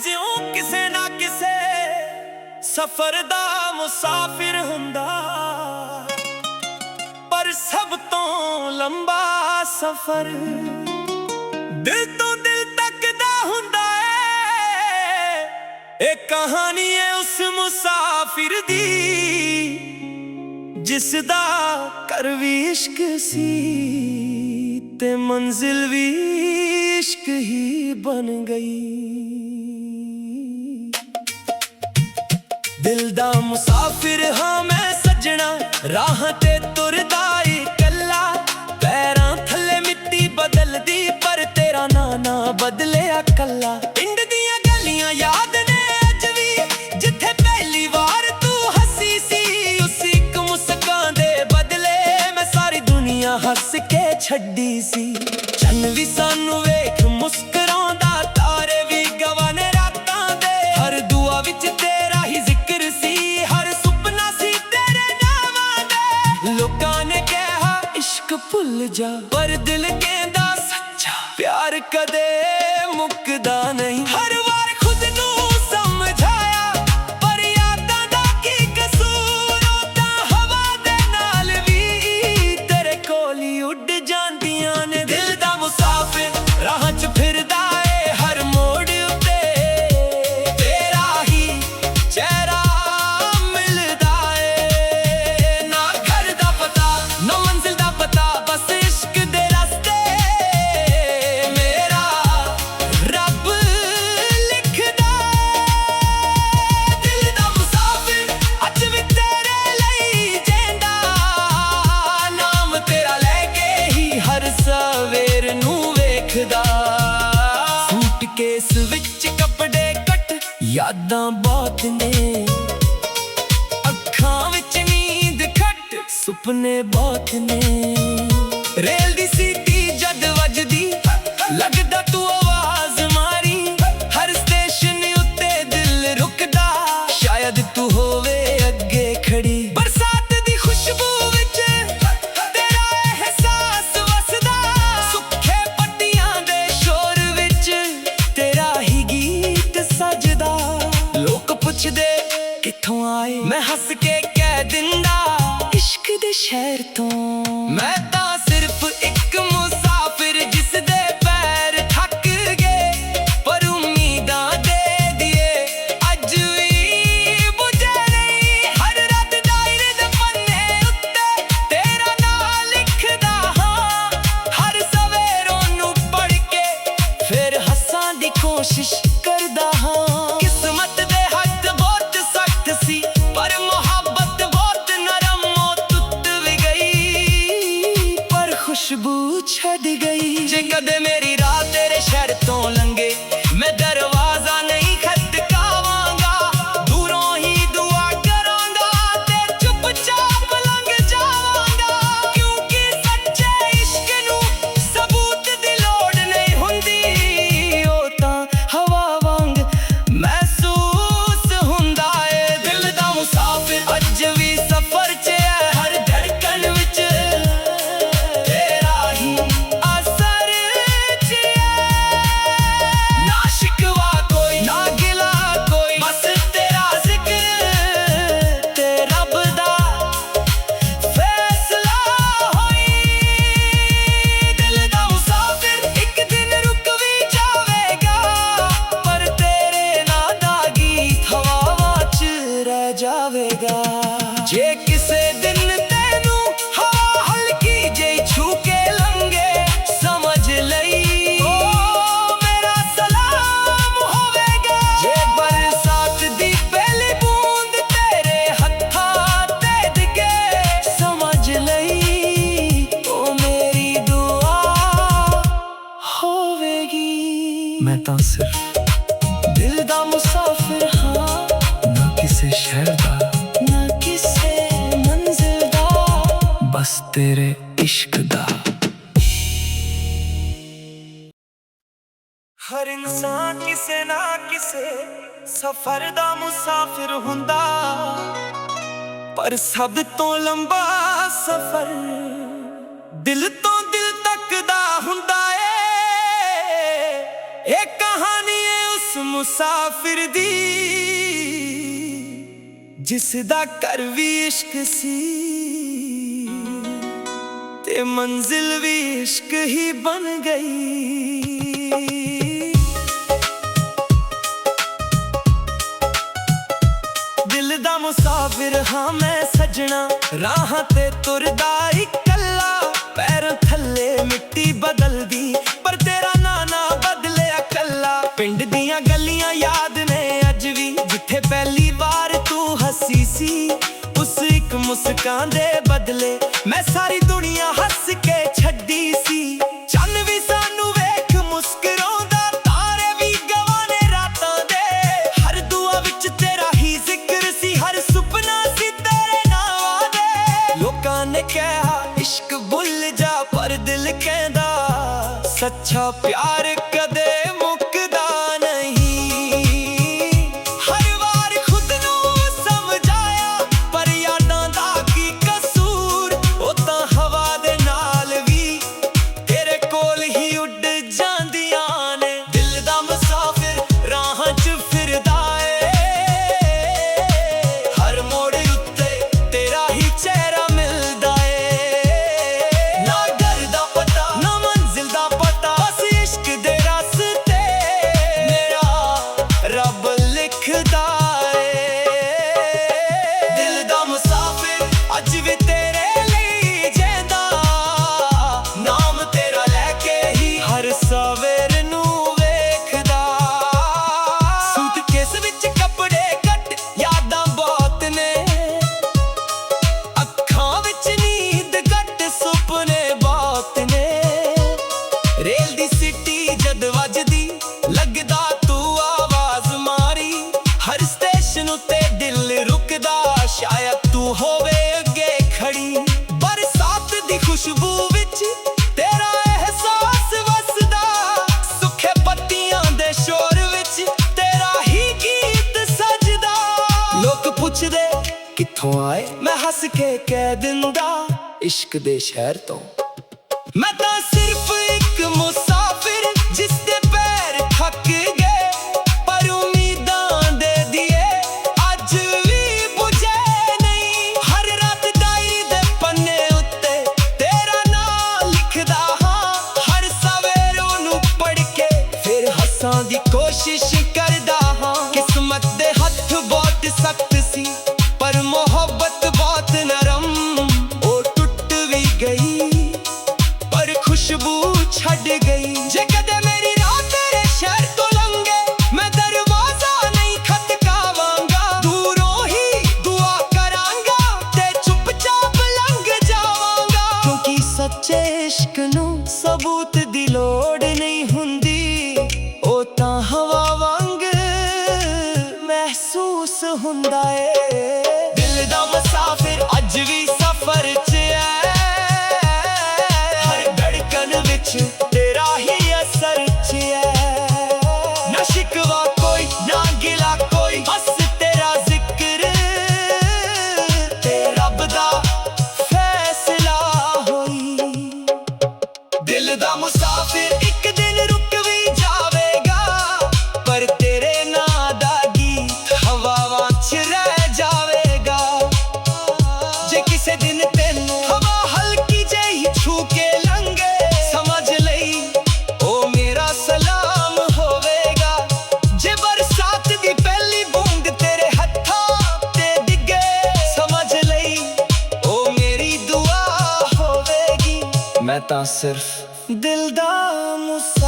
ਜਿਉਂ ਕਿਸੇ ਨਾ ਕਿਸੇ ਸਫ਼ਰ ਦਾ ਮੁਸਾਫਿਰ ਹੁੰਦਾ, ਪਰ ਸਭ ਤੋਂ ਲੰਬਾ ਸਫ਼ਰ ਦਿਲ ਤੋਂ ਦਿਲ ਤੱਕ ਦਾ ਹੁੰਦਾ ਏ। ਇਹ ਕਹਾਣੀ ਏ ਉਸ ਮੁਸਾਫਿਰ ਦੀ ਜਿਸ ਦਾ ਘਰ ਵੀ ਇਸ਼ਕ ਸੀ ਤੇ ਮੰਜ਼ਿਲ ਵੀ इश्क ही बन गई। दिल दा मुसाफिर हाँ मैं सजना, राह ते तुरदा इकल्ला, पैरां थले मिट्टी बदलदी पर तेरा ना बदलिया कल्ला। पिंड दियां गलियां याद ने अज भी जिथे पहली बार तू हसी सी, उस इक मुस्कान दे बदले मैं सारी दुनिया हस के छड्डी सी। चन्न भी सानू वेख मुस्कुरांदा, तारे भी गवाने रातां दे, हर दुआ विच तेरा ही जिक्र सी, हर सुपना सी तेरे नावां दे। लोकां ने कहा इश्क भुल जा, पर दिल कहंदा सच्चा प्यार कदे मुकदा नहीं। हर वार खुद नू समझाया पर यादां दा की कसूर, तां हवा दे नाल भी तेरे कोल ही उड़ जांदियां ने। दिल दा मुसाफिर राह च फिरदा ए हर मोड़ उत्ते, तेरा ही चेहरा मिलदा ए। ना घर दा पता ना मंजिल दा पता, बस इश्क दे रास्ते मेरा रब लिखदा ए। दिल दा मुसाफिर अज भी तेरे लई जिंदा, नाम तेरा लेके ही हर सवेर नू वेखदा। सूटकेस विच कपड़े कट यादां बहुत ने, अखां विच नींद खट सुपने बहुत ने। रेल दी सीटी जद वजदी लगदा तू आवाज मारी, हर स्टेशन उत्ते दिल रुकदा शायद तू होवे अगे खड़ी। बरसात दी खुशबू विच तेरा एहसास वसदा, सुखे पट्टियां दे शोर विच तेरा ही गीत सजदा। लोग पुछदे कित्थों आए, मैं हस के कह दिंदा इश्क दे शहर तो। मैं तां सिर्फ एक मुसाफिर जिस दे पैर थक गए, पर उम्मीदां दे दिए अज भी बुझे नहीं। हर रात डायरी दे पन्ने उत्ते तेरा नाम लिखदा हां, हर सवेरों नू पढ़ के फिर हस्सां दी कोशिश करदा हां। किस्मत दे हथ बहुत सख्त सी पर मोहब्बत बहुत नरम, ओ टुट भी गई पर खुशबू छड़ गई। जे कदे मेरी राह तेरे शहर तो लंघे, मैं दरवाजा नहीं खटकावांगा, दूरों ही दुआ करांगा ते चुपचाप लंघ जावांगा। क्योंकि सच्चे इश्क नू सबूत दी लोड़ नहीं हुंदी, ओ तां हवा वांग महसूस हुंदा ए। दिल दा मुसाफिर अज भी सफर च है, हर धड़कन विच तेरा ही असर च है। ना शिकवा कोई ना गिला कोई, बस तेरा जिक्र ते रब दा फैसला होई। दिल दा मुसाफिर एक दिन रुक भी जावेगा, पर तेरे ना दा गीत हवावां च रह जावेगा। जे किसे दिन तैनू हवा हल्की जेही छू के लंघे, समझ लई ओ मेरा सलाम होवेगा। जे बरसात दी पहली बूंद तेरे हत्थां ते डिगे, समझ लई ओ मेरी दुआ होवेगी। मैं तां सिर्फ दिल दा मुसाफिर हाँ, ना किसे शहर दा ना किसे मंजिल दा, बस तेरे इश्क दा। हर इंसान किसे ना किसे सफर दा मुसाफिर हुंदा, पर सब तो लंबा सफर दिल तो दिल तक दा हुंदा ए। एक कहानी है उस ਮੁਸਾਫਿਰ ਦੀ ਜਿਸ ਦਾ ਘਰ ਵੀ ਇਸ਼ਕ ਸੀ ਤੇ ਮੰਜ਼ਿਲ ਵੀ ਇਸ਼ਕ ਹੀ ਬਣ ਗਈ। ਦਿਲ ਦਾ ਮੁਸਾਫਿਰ ਹਾਂ ਮੈਂ ਸੱਜਣਾ, ਰਾਹਾਂ ਤੇ ਤੁਰਦਾ ਇਕੱਲਾ, ਪੈਰਾਂ ਥੱਲੇ ਮਿੱਟੀ ਬਦਲਦੀ ਪਰ ਤੇਰਾ ਨਾਂ ਨਾ ਬਦਲਿਆ ਕੱਲਾ। ਪਿੰਡ ਦੀਆਂ ਗਲੀਆਂ ਯਾਦ ਨੇ ਅੱਜ ਵੀ, ਜਿੱਥੇ ਪਹਿਲੀ ਵਾਰ ਤੂੰ ਹੱਸੀ ਸੀ। ਉਸ ਇੱਕ ਮੁਸਕਾਨ ਦੇ ਬਦਲੇ ਮੈਂ ਸਾਰੀ ਦੁਨੀਆ ਹੱਸ ਕੇ ਛੱਡੀ ਸੀ। ਚੰਨ ਵੀ ਸਾਨੂੰ ਵੇਖ ਮੁਸਕਰਾਉਂਦਾ, ਤਾਰੇ ਵੀ ਗਵਾਹ ਨੇ ਰਾਤਾਂ ਦੇ। ਹਰ ਦੁਆ ਵਿੱਚ ਤੇਰਾ ਹੀ ਜ਼ਿਕਰ ਸੀ, ਹਰ ਸੁਪਨਾ ਸੀ ਤੇਰੇ ਨਾਵਾਂ ਦੇ। ਲੋਕਾਂ ਨੇ ਕਿਹਾ ਇਸ਼ਕ ਭੁੱਲ ਜਾ, ਪਰ ਦਿਲ ਕਹਿੰਦਾ ਸੱਚਾ ਪਿਆਰ ਕਦੇ ਮੁੱਕਦਾ ਨਹੀਂ। ਹਰ ਵਾਰ ਖੁਦ ਨੂੰ ਸਮਝਾਇਆ, ਪਰ ਯਾਦਾਂ ਦਾ ਕੀ ਕਸੂਰ। ਉਹ ਤਾਂ ਹਵਾ ਦੇ ਨਾਲ ਵੀ ਤੇਰੇ ਕੋਲ ਹੀ ਉੱਡ ਜਾਂਦੀਆਂ ਨੇ। ਦਿਲ ਦਾ ਮੁਸਾਫਿਰ ਰਾਹਾਂ 'ਚ ਫਿਰਦਾ ਏ, ਹਰ ਮੋੜ ਉੱਤੇ ਤੇਰਾ ਹੀ ਚਿਹਰਾ ਮਿਲਦਾ ਏ। ਨਾ ਘਰ ਦਾ ਪਤਾ ਨਾ ਮੰਜ਼ਿਲ ਦਾ ਪਤਾ, ਬਸ ਇਸ਼ਕ ਦੇ ਰਸਤੇ ਮੇਰਾ ਰੱਬ ਲਿਖਦਾ ਏ। ਦਿਲ ਦਾ ਮੁਸਾਫਿਰ ਅੱਜ ਵੀ ਤੇਰੇ ਲਈ ਜਿੰਦਾ, ਨਾਮ ਤੇਰਾ ਲੈ ਕੇ ਹੀ ਹਰ ਸਵੇਰ ਨੂੰ ਵੇਖਦਾ। ਸੂਟਕੇਸ ਵਿੱਚ ਕੱਪੜੇ ਘੱਟ, ਯਾਦਾਂ ਬਹੁਤ ਨੇ, ਅੱਖਾਂ ਵਿੱਚ ਨੀਂਦ ਘੱਟ, ਸੁਪਨੇ ਬਹੁਤ ਨੇ। ਰੇਲ ਦੀ ਸਿੱਟੀ ਜਦ ਵੱਜਦੀ ਲੱਗਦਾ ਤੂੰ ਆਵਾਜ਼ ਮਾਰੀ। ਹਰ ਸਟੇਸ਼ਨ ਉੱਤੇ ਦਿਲ ਰੁਕਦਾ, ਸ਼ਾਇਦ ਤੂੰ ਹੋਵੇ ਅੱਗੇ ਖੜੀ। ਬਰਸਾਤ ਦੀ ਖੁਸ਼ਬੂ ਵਿੱਚ ਤੇਰਾ ਅਹਿਸਾਸ ਵਸਦਾ, ਸੁੱਕੇ ਪੱਤੀਆਂ ਦੇ ਸ਼ੋਰ ਵਿੱਚ ਤੇਰਾ ਹੀ ਗੀਤ ਸਜਦਾ। ਲੋਕ ਪੁੱਛਦੇ ਕਿੱਥੋਂ ਆਏ, ਮੈਂ ਹੱਸ ਕੇ ਕਹਿ ਦਿੰਦਾ ਇਸ਼ਕ ਦੇ ਸ਼ਹਿਰ ਤੋਂ। ਮੈਂ ਤਾਂ ਸਿਰਫ ਇੱਕ ਮੁਸਾਫਿਰ ਜਿਸ ਦੇ ਪੈਰ ਥੱਕ ਗਏ, ਪਰ ਉਮੀਦਾਂ ਦੇ ਦੀਏ ਅੱਜ ਵੀ ਬੁਝੇ ਨਹੀਂ। ਹਰ ਰਾਤ ਡਾਇਰੀ ਦੇ ਪੰਨੇ ਉੱਤੇ ਤੇਰਾ ਨਾਂ ਲਿਖਦਾ ਹਾਂ, ਹਰ ਸਵੇਰ ਉਹਨੂੰ ਪੜ੍ਹ ਕੇ ਫਿਰ ਹੱਸਣ ਦੀ ਕੋਸ਼ਿਸ਼ ਕਰਦਾ ਹਾਂ। ਕਿਸਮਤ ਦੇ ਹੱਥ ਬਹੁਤ ਸਖਤ ਸੀ, ਪਰ ਮੁਹੱਬਤ ਬਹੁਤ ਨਰਮ। ਉਹ ਟੁੱਟ ਵੀ ਗਈ ਪਰ ਖੁਸ਼ਬੂ ਛੱਡ ਗਈ। ਜੇ ਕਦੇ ਮੇਰੀ ਰਾਹ ਤੇਰੇ ਸ਼ਹਿਰ ਤੋਂ ਲੰਘੇ, ਮੈਂ ਦਰਵਾਜ਼ਾ ਨਹੀਂ ਖਟਕਾਵਾਂਗਾ। ਦੂਰੋਂ ਹੀ ਦੁਆ ਕਰਾਂਗਾ ਤੇ ਚੁੱਪਚਾਪ ਲੰਘ ਜਾਵਾਂਗਾ। ਕਿਉਂਕਿ ਸੱਚੇ ਇਸ਼ਕ ਨੂੰ ਸਬੂਤ ਦੀ ਲੋੜ ਨਹੀਂ ਹੁੰਦੀ, ਉਹ ਤਾਂ ਹਵਾ ਵਾਂਗ ਮਹਿਸੂਸ ਹੁੰਦਾ ਏ। ਦਿਲ ਦਾ ਮੁਸਾਫਿਰ ਅੱਜ ਵੀ ਸਫ਼ਰ 'ਚ ਐ, ਹਰ ਧੜਕਨ ਵਿੱਚ ਤੇਰਾ ਹੀ ਅਸਰ 'ਚ ਐ। ਨਾ ਸ਼ਿਕਵਾ ਕੋਈ ਨਾ ਗਿਲਾ ਕੋਈ, ਬਸ ਤੇਰਾ ਜ਼ਿਕਰ ਤੇ ਰੱਬ ਦਾ ਫੈਸਲਾ ਹੋਈ। ਦਿਲ ਦਾ ਮੁਸਾਫਿਰ ਇੱਕ ਦਿਨ ਰੁਕ ਵੀ ਜਾਵੇਗਾ, ਪਰ ਤੇਰੇ ਨਾਂ ਦਾ ਗੀਤ ਹਵਾਵਾਂ 'ਚ ਰਹਿ ਜਾਵੇਗਾ। ਜੇ ਕਿਸੇ ਦਿਨ ਤੈਨੂੰ ਹਵਾ ਹਲਕੀ ਜਿਹੀ ਛੂ ਕੇ ਲੰਘੇ, ਸਮਝ ਲਈ ਉਹ ਮੇਰਾ ਸਲਾਮ ਹੋਵੇਗਾ। ਜੇ ਬਰਸਾਤ ਦੀ ਪਹਿਲੀ ਬੂੰਦ ਤੇਰੇ ਹੱਥਾਂ ਤੇ ਡਿੱਗੇ, ਸਮਝ ਲਈ ਉਹ ਮੇਰੀ ਦੁਆ ਹੋਵੇਗੀ। ਮੈਂ ਤਾਂ ਸਿਰਫ ਦਿਲ ਦਾ ਮੁਸਾਫਿਰ